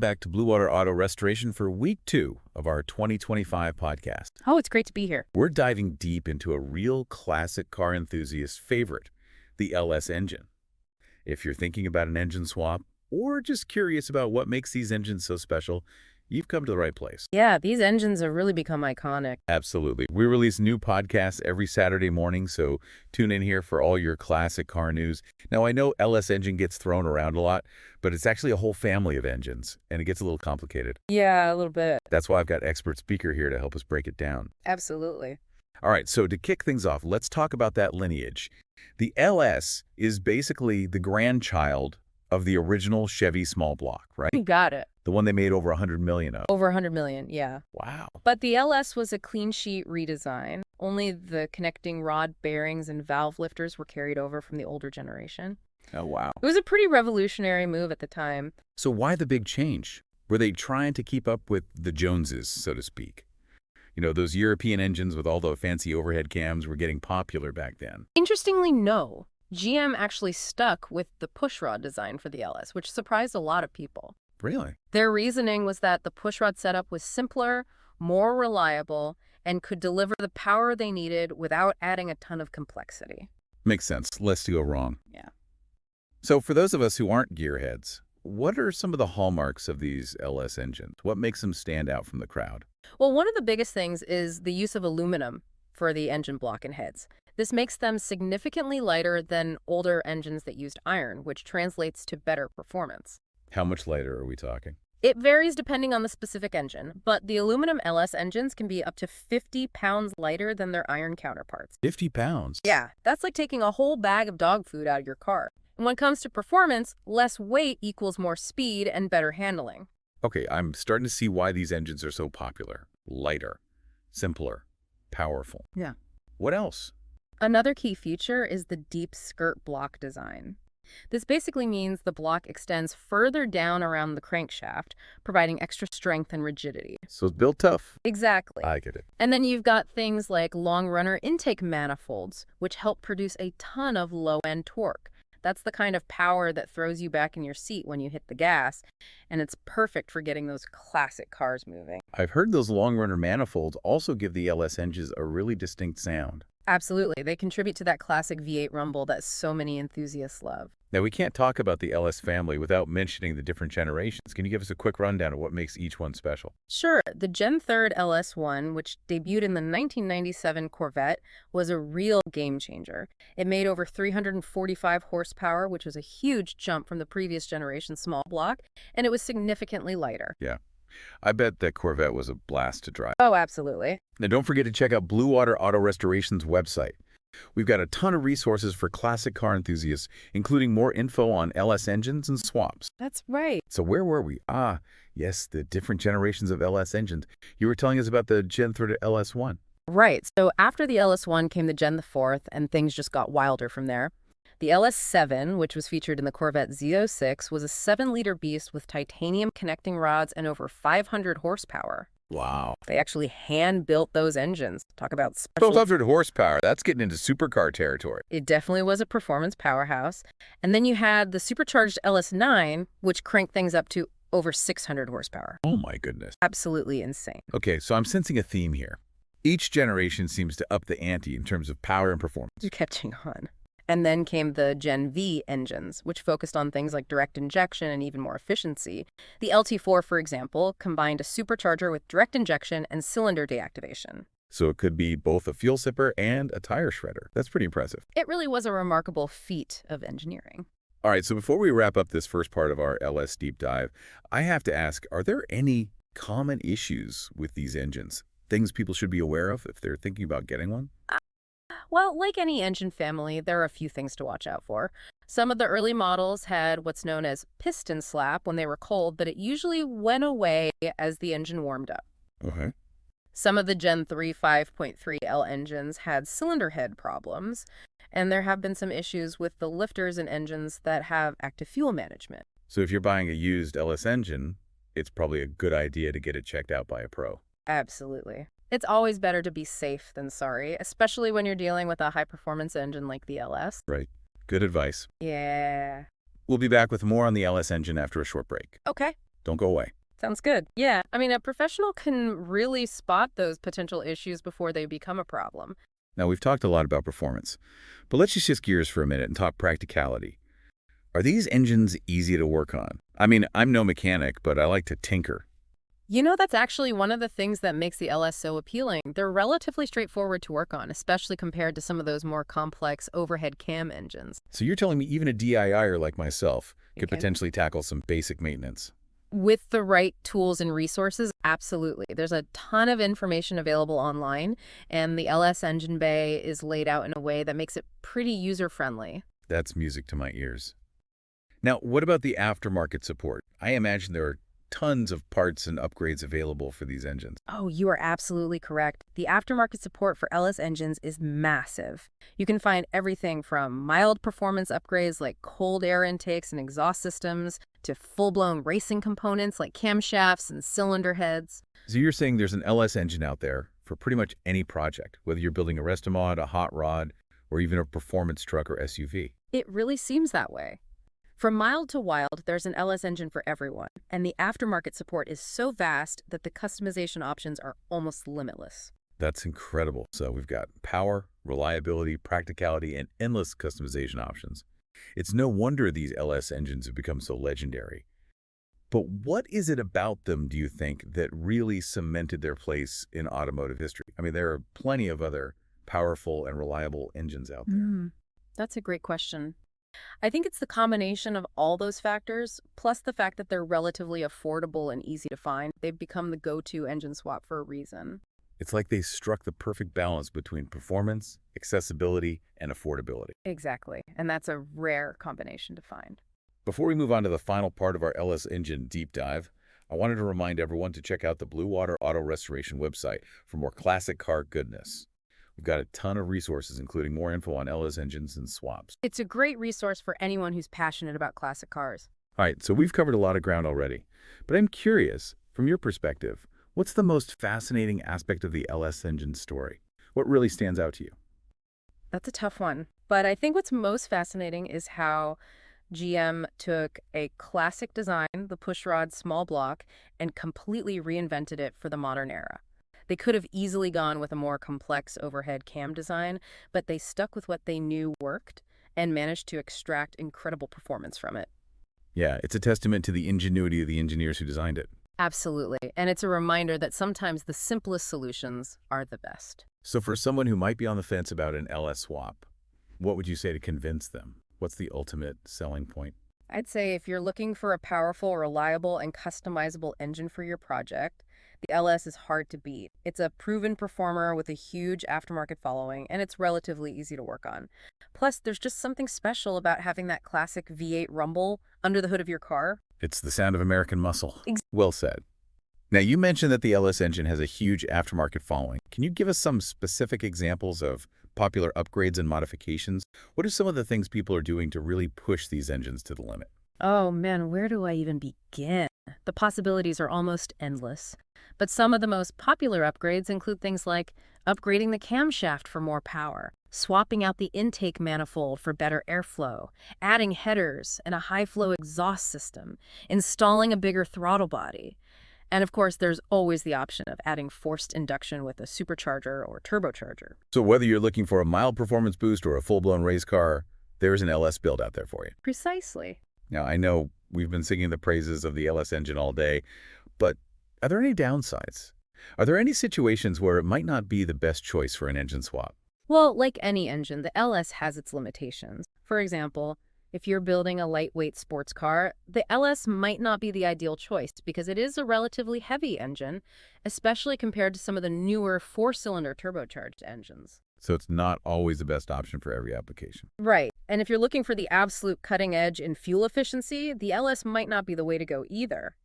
back to Bluewater Auto Restoration for week 2 of our 2025 podcast. Oh, it's great to be here. We're diving deep into a real classic car enthusiast favorite, the LS engine. If you're thinking about an engine swap or just curious about what makes these engines so special, you've come to the right place. Yeah, these engines have really become iconic. Absolutely. We release new podcasts every Saturday morning, so tune in here for all your classic car news. Now, I know LS engine gets thrown around a lot, but it's actually a whole family of engines, and it gets a little complicated. Yeah, a little bit. That's why I've got expert speaker here to help us break it down. Absolutely. All right, so to kick things off, let's talk about that lineage. The LS is basically the grandchild of the original Chevy small block, right? You got it. The one they made over 100 million of. Over 100 million, yeah. Wow. But the LS was a clean sheet redesign. Only the connecting rod bearings and valve lifters were carried over from the older generation. Oh, wow. It was a pretty revolutionary move at the time. So why the big change? Were they trying to keep up with the Joneses, so to speak? You know, those European engines with all the fancy overhead cams were getting popular back then. Interestingly, no. GM actually stuck with the pushrod design for the LS, which surprised a lot of people. Really? Their reasoning was that the pushrod setup was simpler, more reliable, and could deliver the power they needed without adding a ton of complexity. Makes sense. Less to go wrong. Yeah. So for those of us who aren't gearheads, what are some of the hallmarks of these LS engines? What makes them stand out from the crowd? Well, one of the biggest things is the use of aluminum for the engine block and heads. This makes them significantly lighter than older engines that used iron, which translates to better performance. How much lighter are we talking? It varies depending on the specific engine, but the aluminum LS engines can be up to 50 pounds lighter than their iron counterparts. 50 pounds? Yeah, that's like taking a whole bag of dog food out of your car. And when it comes to performance, less weight equals more speed and better handling. Okay, I'm starting to see why these engines are so popular. Lighter, simpler, powerful. Yeah. What else? Another key feature is the deep skirt block design. This basically means the block extends further down around the crankshaft, providing extra strength and rigidity. So it's built tough. Exactly. I get it. And then you've got things like long runner intake manifolds, which help produce a ton of low-end torque. That's the kind of power that throws you back in your seat when you hit the gas, and it's perfect for getting those classic cars moving. I've heard those long runner manifolds also give the LS engines a really distinct sound. Absolutely. They contribute to that classic V8 rumble that so many enthusiasts love. Now, we can't talk about the LS family without mentioning the different generations. Can you give us a quick rundown of what makes each one special? Sure. The Gen 3rd LS1, which debuted in the 1997 Corvette, was a real game changer. It made over 345 horsepower, which was a huge jump from the previous generation small block, and it was significantly lighter. Yeah. I bet that Corvette was a blast to drive. Oh, absolutely. Now, don't forget to check out Bluewater Auto Restoration's website. We've got a ton of resources for classic car enthusiasts, including more info on LS engines and swaps. That's right. So where were we? Yes, the different generations of LS engines. You were telling us about the Gen 3 LS1. Right. So after the LS1 came the Gen 4th, and things just got wilder from there. The LS7, which was featured in the Corvette Z06, was a 7-liter beast with titanium connecting rods and over 500 horsepower. Wow. They actually hand-built those engines. Talk about special... 1,200 horsepower. That's getting into supercar territory. It definitely was a performance powerhouse. And then you had the supercharged LS9, which cranked things up to over 600 horsepower. Oh my goodness. Absolutely insane. Okay, so I'm sensing a theme here. Each generation seems to up the ante in terms of power and performance. You're catching on. And then came the Gen V engines, which focused on things like direct injection and even more efficiency. The LT4, for example, combined a supercharger with direct injection and cylinder deactivation. So it could be both a fuel sipper and a tire shredder. That's pretty impressive. It really was a remarkable feat of engineering. All right, so before we wrap up this first part of our LS deep dive, I have to ask, are there any common issues with these engines? Things people should be aware of if they're thinking about getting one? Well, like any engine family, there are a few things to watch out for. Some of the early models had what's known as piston slap when they were cold, but it usually went away as the engine warmed up. Okay. Some of the Gen 3 5.3L engines had cylinder head problems, and there have been some issues with the lifters and engines that have active fuel management. So if you're buying a used LS engine, it's probably a good idea to get it checked out by a pro. Absolutely. It's always better to be safe than sorry, especially when you're dealing with a high-performance engine like the LS. Right. Good advice. Yeah. We'll be back with more on the LS engine after a short break. Okay. Don't go away. Sounds good. Yeah, I mean, a professional can really spot those potential issues before they become a problem. Now, we've talked a lot about performance, but let's just shift gears for a minute and talk practicality. Are these engines easy to work on? I mean, I'm no mechanic, but I like to tinker. You know, that's actually one of the things that makes the LS so appealing. They're relatively straightforward to work on, especially compared to some of those more complex overhead cam engines. So you're telling me even a DIYer like myself could Okay. potentially tackle some basic maintenance? With the right tools and resources, absolutely. There's a ton of information available online, and the LS engine bay is laid out in a way that makes it pretty user-friendly. That's music to my ears. Now, what about the aftermarket support? I imagine there are tons of parts and upgrades available for these engines. Oh, you are absolutely correct. The aftermarket support for LS engines is massive. You can find everything from mild performance upgrades like cold air intakes and exhaust systems to full-blown racing components like camshafts and cylinder heads. So you're saying there's an LS engine out there for pretty much any project, whether you're building a restomod, a hot rod, or even a performance truck or SUV. It really seems that way. From mild to wild, there's an LS engine for everyone, and the aftermarket support is so vast that the customization options are almost limitless. That's incredible. So we've got power, reliability, practicality, and endless customization options. It's no wonder these LS engines have become so legendary. But what is it about them, do you think, that really cemented their place in automotive history? I mean, there are plenty of other powerful and reliable engines out there. That's a great question. I think it's the combination of all those factors, plus the fact that they're relatively affordable and easy to find. They've become the go-to engine swap for a reason. It's like they struck the perfect balance between performance, accessibility, and affordability. Exactly, and that's a rare combination to find. Before we move on to the final part of our LS engine deep dive, I wanted to remind everyone to check out the Bluewater Auto Restoration website for more classic car goodness. We've got a ton of resources, including more info on LS engines and swaps. It's a great resource for anyone who's passionate about classic cars. All right, so we've covered a lot of ground already, but I'm curious, from your perspective, what's the most fascinating aspect of the LS engine story? What really stands out to you? That's a tough one, but I think what's most fascinating is how GM took a classic design, the pushrod small block, and completely reinvented it for the modern era. They could have easily gone with a more complex overhead cam design, but they stuck with what they knew worked and managed to extract incredible performance from it. Yeah, it's a testament to the ingenuity of the engineers who designed it. Absolutely. And it's a reminder that sometimes the simplest solutions are the best. So for someone who might be on the fence about an LS swap, what would you say to convince them? What's the ultimate selling point? I'd say if you're looking for a powerful, reliable, and customizable engine for your project, the LS is hard to beat. It's a proven performer with a huge aftermarket following, and it's relatively easy to work on. Plus, there's just something special about having that classic V8 rumble under the hood of your car. It's the sound of American muscle. Ex- Well said. Now, you mentioned that the LS engine has a huge aftermarket following. Can you give us some specific examples of popular upgrades and modifications? What are some of the things people are doing to really push these engines to the limit? Oh man, where do I even begin? The possibilities are almost endless. But some of the most popular upgrades include things like upgrading the camshaft for more power, swapping out the intake manifold for better airflow, adding headers and a high-flow exhaust system, installing a bigger throttle body. And of course, there's always the option of adding forced induction with a supercharger or turbocharger. So whether you're looking for a mild performance boost or a full-blown race car, there's an LS build out there for you. Precisely. Now, I know we've been singing the praises of the LS engine all day, but are there any downsides? Are there any situations where it might not be the best choice for an engine swap? Well, like any engine, the LS has its limitations. For example, if you're building a lightweight sports car, the LS might not be the ideal choice because it is a relatively heavy engine, especially compared to some of the newer four-cylinder turbocharged engines. So it's not always the best option for every application. Right. And if you're looking for the absolute cutting edge in fuel efficiency, the LS might not be the way to go either.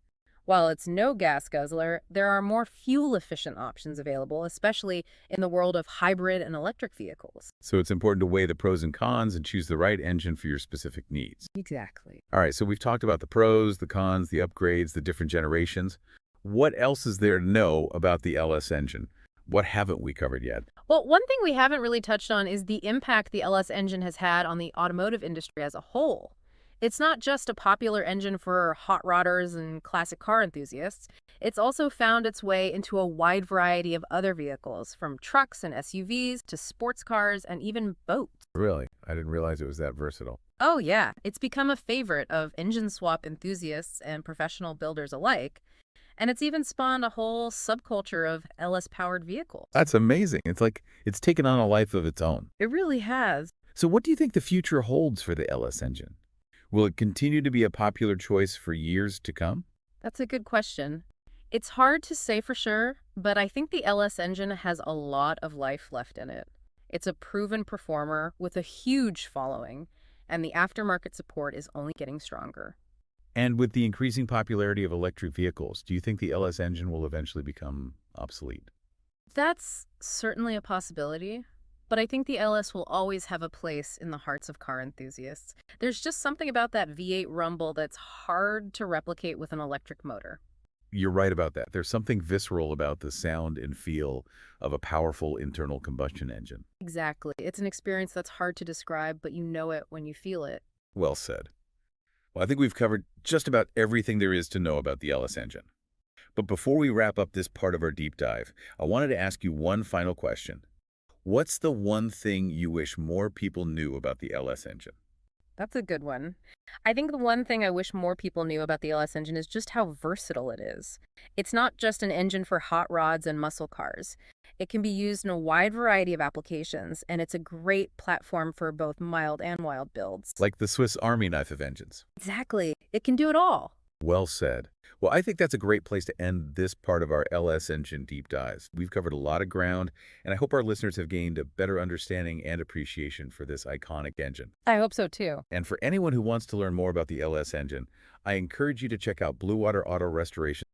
While it's no gas guzzler, there are more fuel-efficient options available, especially in the world of hybrid and electric vehicles. So it's important to weigh the pros and cons and choose the right engine for your specific needs. Exactly. All right, so we've talked about the pros, the cons, the upgrades, the different generations. What else is there to know about the LS engine? What haven't we covered yet? Well, one thing we haven't really touched on is the impact the LS engine has had on the automotive industry as a whole. It's not just a popular engine for hot rodders and classic car enthusiasts. It's also found its way into a wide variety of other vehicles, from trucks and SUVs to sports cars and even boats. Really? I didn't realize it was that versatile. Oh, yeah, it's become a favorite of engine swap enthusiasts and professional builders alike, and it's even spawned a whole subculture of LS-powered vehicles. That's amazing. It's like it's taken on a life of its own. It really has. So what do you think the future holds for the LS engine? Will it continue to be a popular choice for years to come? That's a good question. It's hard to say for sure, but I think the LS engine has a lot of life left in it. It's a proven performer with a huge following, and the aftermarket support is only getting stronger. And with the increasing popularity of electric vehicles, do you think the LS engine will eventually become obsolete? That's certainly a possibility, but I think the LS will always have a place in the hearts of car enthusiasts. There's just something about that V8 rumble that's hard to replicate with an electric motor. You're right about that. There's something visceral about the sound and feel of a powerful internal combustion engine. Exactly. It's an experience that's hard to describe, but you know it when you feel it. Well said. Well, I think we've covered just about everything there is to know about the LS engine. But before we wrap up this part of our deep dive, I wanted to ask you one final question. What's the one thing you wish more people knew about the LS engine? That's a good one. I think the one thing I wish more people knew about the LS engine is just how versatile it is. It's not just an engine for hot rods and muscle cars. It can be used in a wide variety of applications, and it's a great platform for both mild and wild builds. Like the Swiss Army knife of engines. Exactly. It can do it all. Well said. Well, I think that's a great place to end this part of our LS engine deep dives. We've covered a lot of ground, and I hope our listeners have gained a better understanding and appreciation for this iconic engine. I hope so too. And for anyone who wants to learn more about the LS engine, I encourage you to check out Bluewater Auto Restoration